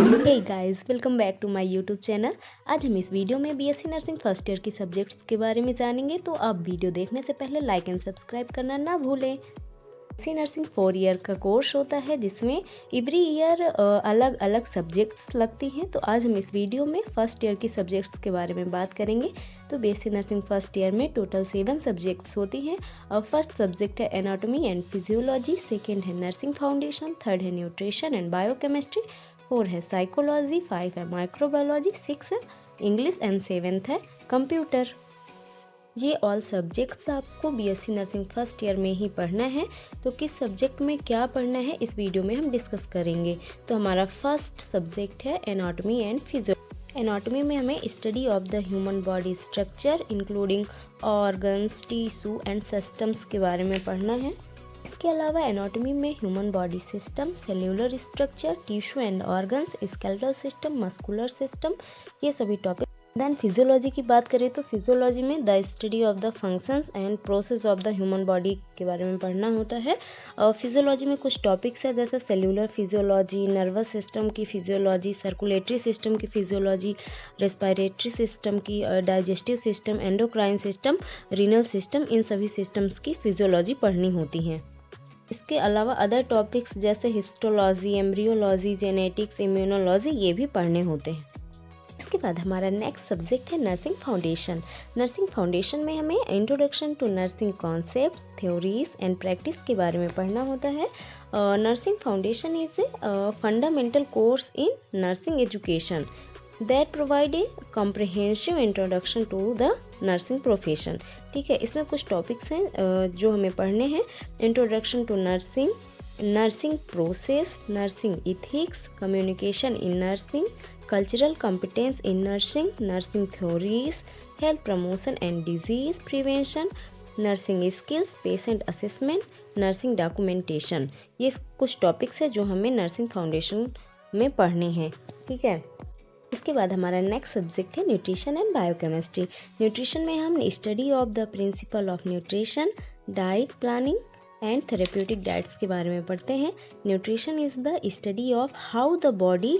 Hey guys, welcome back to my YouTube channel. आज हम इस वीडियो में बीएससी नर्सिंग फर्स्ट ईयर की सब्जेक्ट्स के बारे में जानेंगे। तो आप वीडियो देखने से पहले लाइक एंड सब्सक्राइब करना ना भूलें। बीएससी नर्सिंग 4 ईयर का कोर्स होता है जिसमें एवरी ईयर अलग अलग सब्जेक्ट्स लगती हैं। तो आज हम इस वीडियो में फर्स्ट ईयर की सब्जेक्ट्स के बारे में बात करेंगे। तो बीएससी नर्सिंग फर्स्ट ईयर में टोटल 7 सब्जेक्ट्स होती हैं। फर्स्ट सब्जेक्ट है एनाटॉमी एंड फिजियोलॉजी, सेकेंड है नर्सिंग फाउंडेशन, थर्ड है न्यूट्रिशन एंड बायोकेमिस्ट्री, 4 है साइकोलॉजी, 5 है माइक्रोबायोलॉजी, 6 है इंग्लिश एंड 7th है कंप्यूटर। ये ऑल सब्जेक्ट्स आपको बीएससी नर्सिंग फर्स्ट ईयर में ही पढ़ना है। तो किस सब्जेक्ट में क्या पढ़ना है इस वीडियो में हम डिस्कस करेंगे। तो हमारा फर्स्ट सब्जेक्ट है एनाटॉमी एंड फिजियोलॉजी। एनाटॉमी में हमें study of the human body structure including organs, tissue and systems के बारे में पढ़ना है। इसके अलावा एनाटॉमी में human body system, cellular structure, tissue and organs, skeletal system, muscular system, ये सभी टॉपिक। देन फिजियोलॉजी की बात करें तो फिजियोलॉजी में the study of the functions and process of the human body के बारे में पढ़ना होता है। फिजियोलॉजी में कुछ टॉपिक्स है जैसे सेल्यूलर फिजियोलॉजी, नर्वस सिस्टम की फिजियोलॉजी, सर्कुलेटरी सिस्टम की फिजियोलॉजी, रेस्पिरेटरी सिस्टम की, digestive system, endocrine system, renal system, इन सभी सिस्टम्स की फिजियोलॉजी पढ़नी होती हैं। इसके अलावा अदर टॉपिक्स जैसे हिस्टोलॉजी, एम्ब्रियोलॉजी, जेनेटिक्स, इम्यूनोलॉजी, ये भी पढ़ने होते हैं। इसके बाद हमारा नेक्स्ट सब्जेक्ट है नर्सिंग फाउंडेशन। नर्सिंग फाउंडेशन में हमें introduction to nursing concepts, theories and practice के बारे में पढ़ना होता है। Nursing foundation is a fundamental course in nursing education that provide a comprehensive introduction to the nursing profession. ठीक है, इसमें कुछ टॉपिक्स हैं जो हमें पढ़ने हैं। Introduction to nursing, nursing process, nursing ethics, communication in nursing, cultural competence in nursing, nursing theories, health promotion and disease prevention, nursing skills, patient assessment, nursing documentation, ये कुछ टॉपिक्स हैं जो हमें नर्सिंग फाउंडेशन में पढ़ने हैं। ठीक है, इसके बाद हमारा नेक्स्ट सब्जेक्ट है न्यूट्रिशन एंड बायोकेमिस्ट्री। न्यूट्रिशन में हम study of the principle of nutrition, diet planning and therapeutic diets के बारे में पढ़ते हैं। Nutrition is the study of how the body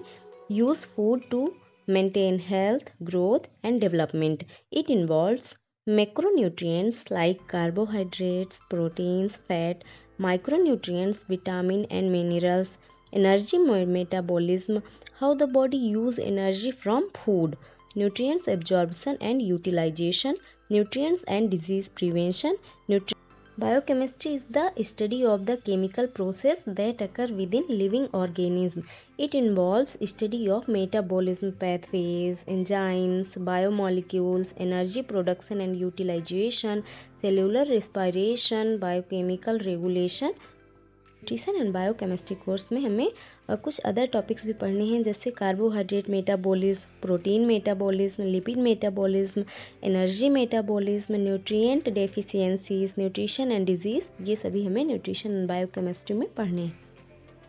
use food to maintain health, growth and development. It involves macronutrients like carbohydrates, proteins, fat, micronutrients, vitamin and minerals, energy metabolism, how the body use energy from food, nutrients absorption and utilization, nutrients and disease prevention. Biochemistry is the study of the chemical process that occur within living organism. It involves study of metabolism pathways, enzymes, biomolecules, energy production and utilization, cellular respiration, biochemical regulation. Nutrition and biochemistry course में हमें कुछ other topics भी पढ़ने हैं जैसे carbohydrate metabolism, protein metabolism, lipid metabolism, energy metabolism, nutrient deficiencies, nutrition and disease, ये सभी हमें न्यूट्रिशन एंड बायोकेमिस्ट्री में पढ़ने हैं।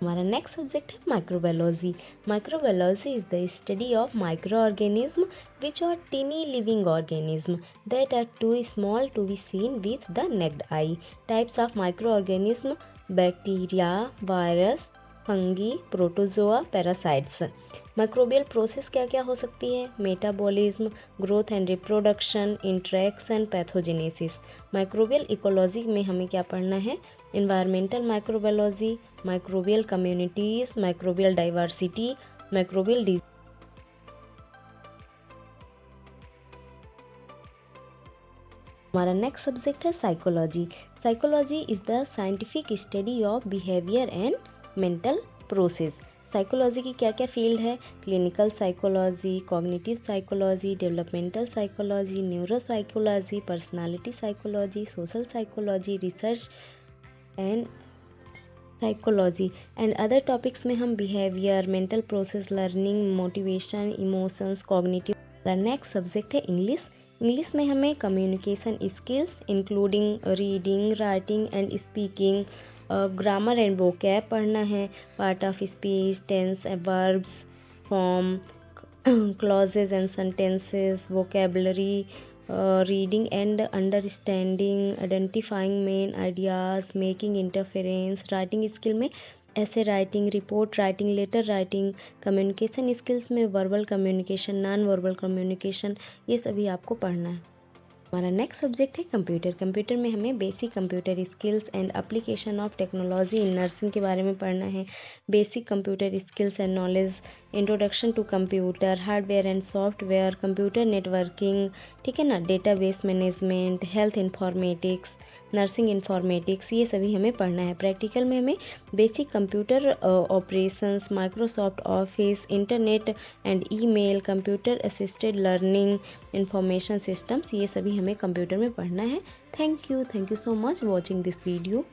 हमारा नेक्स्ट सब्जेक्ट है microbiology. Microbiology is the study of microorganism which are tiny living organism that are too small to be seen with the naked eye. Types of microorganism: bacteria, virus, fungi, protozoa, parasites. Microbial process क्या क्या हो सकती है? Metabolism, growth and reproduction, interaction, pathogenesis. Microbial ecology में हमें क्या पढ़ना है? Environmental microbiology, microbial communities, microbial diversity, microbial disease. हमारा नेक्स्ट सब्जेक्ट है psychology. Psychology is the scientific study of behaviour and mental process. Psychology की क्या क्या फील्ड है? Clinical psychology, cognitive psychology, developmental psychology, neuropsychology, personality psychology, social psychology, research and psychology and other topics में हम behaviour, mental process, learning, motivation, emotions, cognitive. Next subject है English. English में हमें communication skills including reading, writing and speaking, grammar and vocab पढ़ना है, part of speech, tense, verbs, form, clauses and sentences, vocabulary, reading and understanding, identifying main ideas, making interference. Writing skill में ऐसे writing, report writing, letter writing, communication skills में verbal communication, non verbal communication, ये सभी आपको पढ़ना है। हमारा next subject है कंप्यूटर। कंप्यूटर में हमें basic computer skills and application of technology in nursing के बारे में पढ़ना है। Basic computer skills and knowledge, introduction to computer, hardware and software, computer networking, ठीक है ना, database management, health informatics, nursing informatics, ये सभी हमें पढ़ना है। प्रैक्टिकल में हमें basic computer operations, Microsoft office, internet and email, computer assisted learning, information systems, ये सभी हमें कंप्यूटर में पढ़ना है। Thank you so much watching this video.